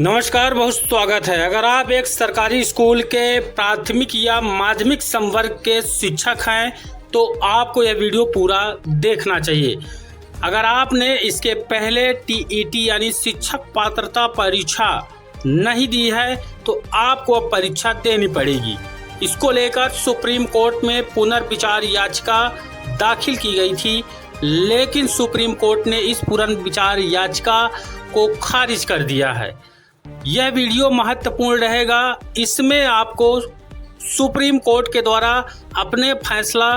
नमस्कार, बहुत स्वागत है। अगर आप एक सरकारी स्कूल के प्राथमिक या माध्यमिक संवर्ग के शिक्षक हैं तो आपको यह वीडियो पूरा देखना चाहिए। अगर आपने इसके पहले टीईटी यानी शिक्षक पात्रता परीक्षा नहीं दी है तो आपको अब परीक्षा देनी पड़ेगी। इसको लेकर सुप्रीम कोर्ट में पुनर्विचार याचिका दाखिल की गई थी, लेकिन सुप्रीम कोर्ट ने इस पुनर्विचार याचिका को खारिज कर दिया है। यह वीडियो महत्वपूर्ण रहेगा। इसमें आपको सुप्रीम कोर्ट के द्वारा अपने फैसला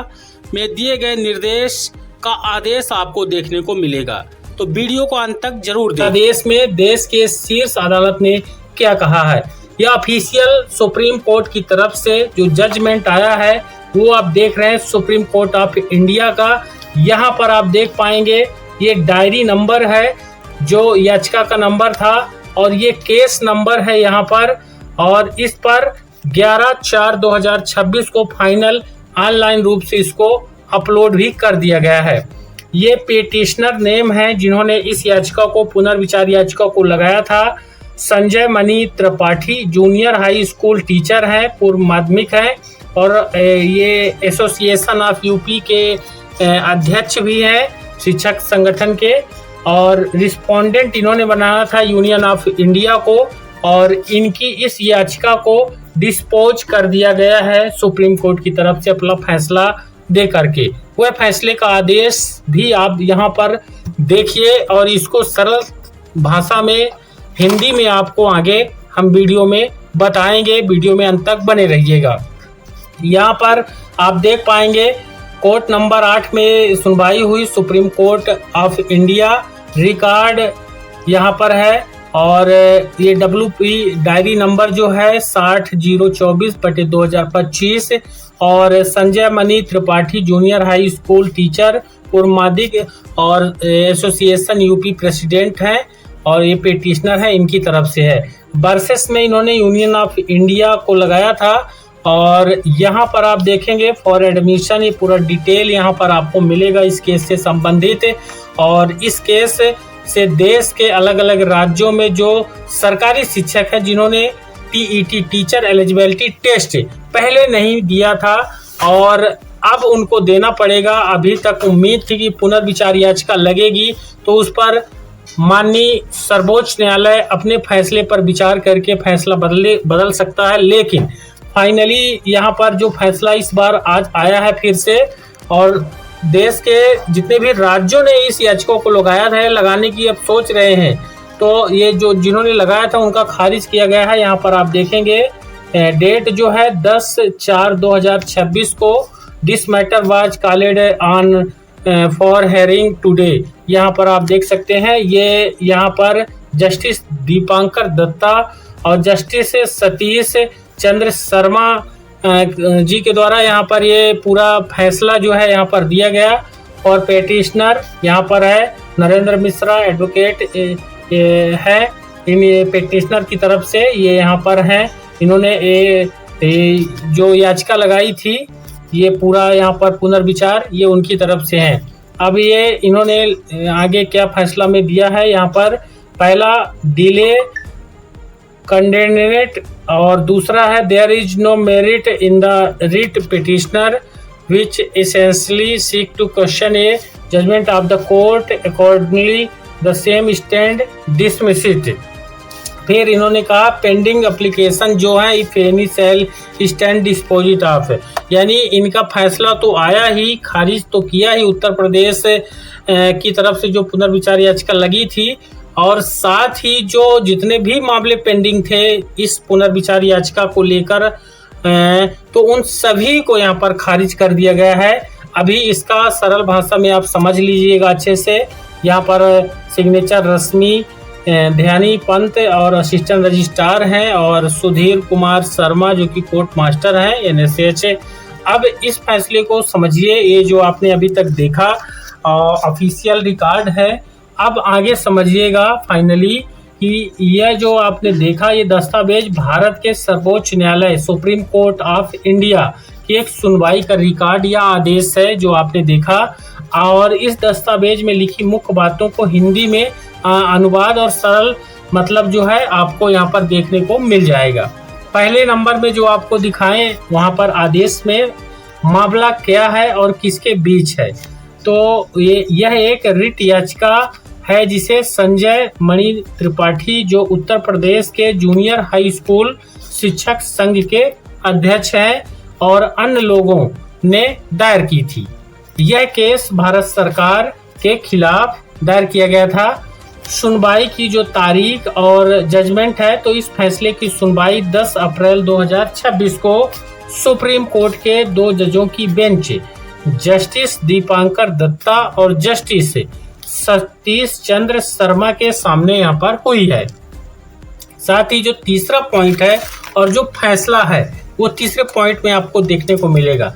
में दिए गए निर्देश का आदेश आपको देखने को मिलेगा, तो वीडियो को अंत तक जरूर देखें। आदेश में देश के शीर्ष अदालत ने क्या कहा है, यह ऑफिशियल सुप्रीम कोर्ट की तरफ से जो जजमेंट आया है वो आप देख रहे हैं, सुप्रीम कोर्ट ऑफ इंडिया का। यहाँ पर आप देख पाएंगे ये डायरी नंबर है जो याचिका का नंबर था और ये केस नंबर है यहाँ पर, और इस पर 11/4/2026 को फाइनल ऑनलाइन रूप से इसको अपलोड भी कर दिया गया है। ये पेटिशनर नेम है जिन्होंने इस याचिका को पुनर्विचार याचिका को लगाया था। Sanjay Mani Tripathi junior high school teacher हैं, पूर्व माध्यमिक हैं और ये एसोसिएशन ऑफ यूपी के अध्यक्ष भी हैं शिक्षक संगठन के, और रिस्पोंडेंट इन्होंने बनाया था यूनियन ऑफ इंडिया को, और इनकी इस याचिका को डिस्पोज कर दिया गया है सुप्रीम कोर्ट की तरफ से अपना फैसला दे करके। वह फैसले का आदेश भी आप यहाँ पर देखिए और इसको सरल भाषा में हिंदी में आपको आगे हम वीडियो में बताएंगे। वीडियो में अंत तक बने रहिएगा। यहाँ पर आप देख पाएंगे कोर्ट नंबर 8 में सुनवाई हुई, supreme court of India record यहाँ पर है, और ये WP डायरी नंबर जो है 60/024/2025, और Sanjay Mani Tripathi junior high school teacher पूर्व माध्यमिक और एसोसिएशन यूपी प्रेसिडेंट हैं, और ये पेटिशनर है इनकी तरफ से है। वर्सेस में इन्होंने यूनियन ऑफ इंडिया को लगाया था, और यहाँ पर आप देखेंगे फॉर एडमिशन ये पूरा डिटेल यहाँ पर आपको मिलेगा इस केस से संबंधित। और इस केस से देश के अलग अलग राज्यों में जो सरकारी शिक्षक हैं जिन्होंने टीईटी टीचर एलिजिबिलिटी टेस्ट पहले नहीं दिया था और अब उनको देना पड़ेगा। अभी तक उम्मीद थी कि पुनर्विचार याचिका लगेगी तो उस पर माननीय सर्वोच्च न्यायालय अपने फैसले पर विचार करके फैसला बदल सकता है, लेकिन फाइनली यहाँ पर जो फैसला इस बार आज आया है फिर से, और देश के जितने भी राज्यों ने इस याचिका को लगाने की अब सोच रहे हैं, तो ये जो जिन्होंने लगाया था उनका खारिज किया गया है। यहाँ पर आप देखेंगे डेट जो है 10/4/2026 को this matter was called on for hearing today. यहाँ पर आप देख सकते हैं ये यहाँ पर जस्टिस दीपांकर दत्ता और जस्टिस सतीश चंद्र शर्मा जी के द्वारा यहाँ पर ये पूरा फैसला जो है यहाँ पर दिया गया, और पेटिशनर यहाँ पर है नरेंद्र मिश्रा एडवोकेट है इन पेटिशनर की तरफ से, ये यहाँ पर हैं। इन्होंने जो याचिका लगाई थी ये पूरा यहाँ पर पुनर्विचार ये उनकी तरफ से है। अब ये इन्होंने आगे क्या फैसला में दिया है, यहाँ पर पहला डिले कंडेनेट और दूसरा है there is no merit in the writ petitioner which essentially seek to question a judgment of the court accordingly the same stand dismissed. फिर इन्होंने कहा पेंडिंग एप्लीकेशन जो है if any shall stand disposed of, यानी इनका फैसला तो आया ही, खारिज तो किया ही उत्तर प्रदेश की तरफ से जो पुनर्विचार याचिका लगी थी, और साथ ही जो जितने भी मामले पेंडिंग थे इस पुनर्विचार याचिका को लेकर तो उन सभी को यहाँ पर खारिज कर दिया गया है। अभी इसका सरल भाषा में आप समझ लीजिएगा अच्छे से। यहाँ पर सिग्नेचर रश्मि ध्यानी पंत और असिस्टेंट रजिस्ट्रार हैं, और सुधीर कुमार शर्मा जो कि कोर्ट मास्टर हैं NSH। अब इस फैसले को समझिए, ये जो आपने अभी तक देखा ऑफिशियल रिकॉर्ड है। अब आगे समझिएगा फाइनली कि यह जो आपने देखा ये दस्तावेज भारत के सर्वोच्च न्यायालय सुप्रीम कोर्ट ऑफ इंडिया की एक सुनवाई का रिकॉर्ड या आदेश है जो आपने देखा, और इस दस्तावेज में लिखी मुख्य बातों को हिंदी में अनुवाद और सरल मतलब जो है आपको यहाँ पर देखने को मिल जाएगा। पहले नंबर में जो आपको दिखाएं वहाँ पर आदेश में मामला क्या है और किसके बीच है, तो यह एक रिट याचिका है जिसे संजय मणि त्रिपाठी जो उत्तर प्रदेश के जूनियर हाई स्कूल शिक्षक संघ के अध्यक्ष हैं और अन्य लोगों ने दायर की थी। यह केस भारत सरकार के खिलाफ दायर किया गया था। सुनवाई की जो तारीख और जजमेंट है, तो इस फैसले की सुनवाई 10 अप्रैल 2026 को सुप्रीम कोर्ट के 2 जजों की बेंच जस्टिस दीपांकर दत्ता और जस्टिस सतीश चंद्र शर्मा के सामने यहाँ पर हुई है। साथ ही जो तीसरा पॉइंट है और जो फैसला है वो तीसरे पॉइंट में आपको देखने को मिलेगा।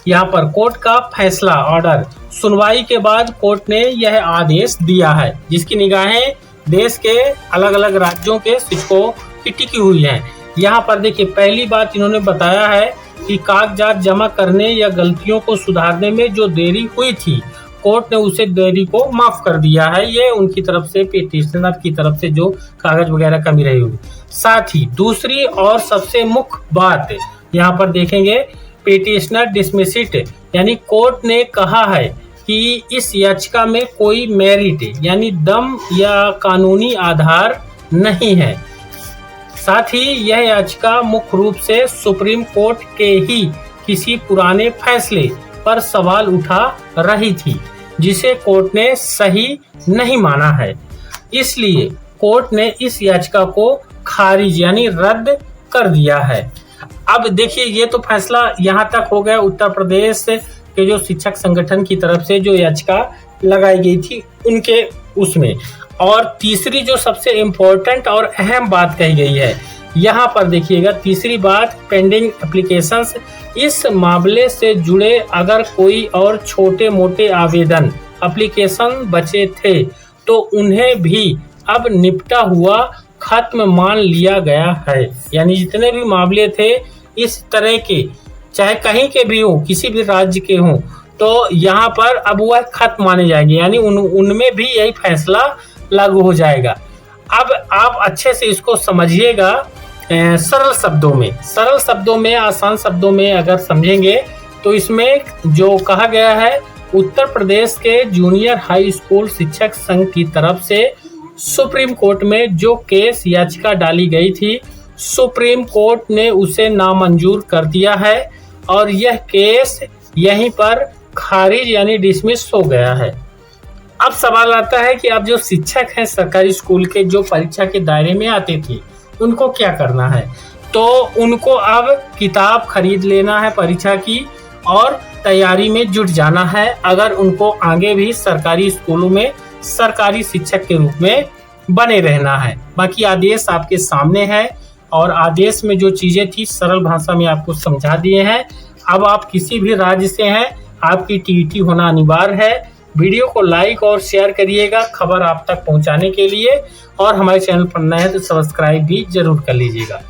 यहाँ पर कोर्ट का फैसला ऑर्डर, सुनवाई के बाद कोर्ट ने यह आदेश दिया है जिसकी निगाहें देश के अलग अलग राज्यों के शिक्षकों की टिकी हुई हैं। यहाँ पर देखिए, पहली बात इन्होंने बताया है कि कागजात जमा करने या गलतियों को सुधारने में जो देरी हुई थी, कोर्ट ने उसे देरी को माफ कर दिया है। ये उनकी तरफ से, पिटिशनर की तरफ से जो कागज वगैरह कमी रही होगी। साथ ही दूसरी और सबसे मुख्य बात यहाँ पर देखेंगे, पिटिशनर डिसमिसिट, यानी कोर्ट ने कहा है कि इस याचिका में कोई मेरिट यानी दम या कानूनी आधार नहीं है। साथ ही यह याचिका मुख्य रूप से सुप्रीम कोर्ट के ही किसी पुराने फैसले पर सवाल उठा रही थी जिसे कोर्ट ने सही नहीं माना है। इसलिए कोर्ट ने इस याचिका को खारिज यानी रद्द कर दिया है। अब देखिए, ये तो फैसला यहाँ तक हो गया उत्तर प्रदेश के जो शिक्षक संगठन की तरफ से जो याचिका लगाई गई थी उनके उसमें। और तीसरी जो सबसे इम्पोर्टेंट और अहम बात कही गई है, यहाँ पर देखिएगा तीसरी बात, पेंडिंग एप्लीकेशंस। इस मामले से जुड़े अगर कोई और छोटे मोटे आवेदन एप्लीकेशन बचे थे तो उन्हें भी अब निपटा हुआ खत्म मान लिया गया है। यानी जितने भी मामले थे इस तरह के, चाहे कहीं के भी हो, किसी भी राज्य के हों, तो यहाँ पर अब वह खत्म माने जाएंगे, यानी उनमें भी यही फैसला लागू हो जाएगा। अब आप अच्छे से इसको समझिएगा, सरल शब्दों में, आसान शब्दों में अगर समझेंगे तो इसमें जो कहा गया है, उत्तर प्रदेश के जूनियर हाई स्कूल शिक्षक संघ की तरफ से सुप्रीम कोर्ट में जो केस याचिका डाली गई थी, सुप्रीम कोर्ट ने उसे नामंजूर कर दिया है और यह केस यहीं पर खारिज यानी डिसमिस हो गया है। अब सवाल आता है कि अब जो शिक्षक हैं सरकारी स्कूल के, जो परीक्षा के दायरे में आते थे, उनको क्या करना है। तो उनको अब किताब खरीद लेना है परीक्षा की और तैयारी में जुट जाना है अगर उनको आगे भी सरकारी स्कूलों में सरकारी शिक्षक के रूप में बने रहना है। बाकी आदेश आपके सामने है और आदेश में जो चीजें थी सरल भाषा में आपको समझा दिए हैं। अब आप किसी भी राज्य से हैं, आपकी टीईटी होना अनिवार्य है। वीडियो को लाइक और शेयर करिएगा खबर आप तक पहुंचाने के लिए, और हमारे चैनल पर नए हैं तो सब्सक्राइब भी जरूर कर लीजिएगा।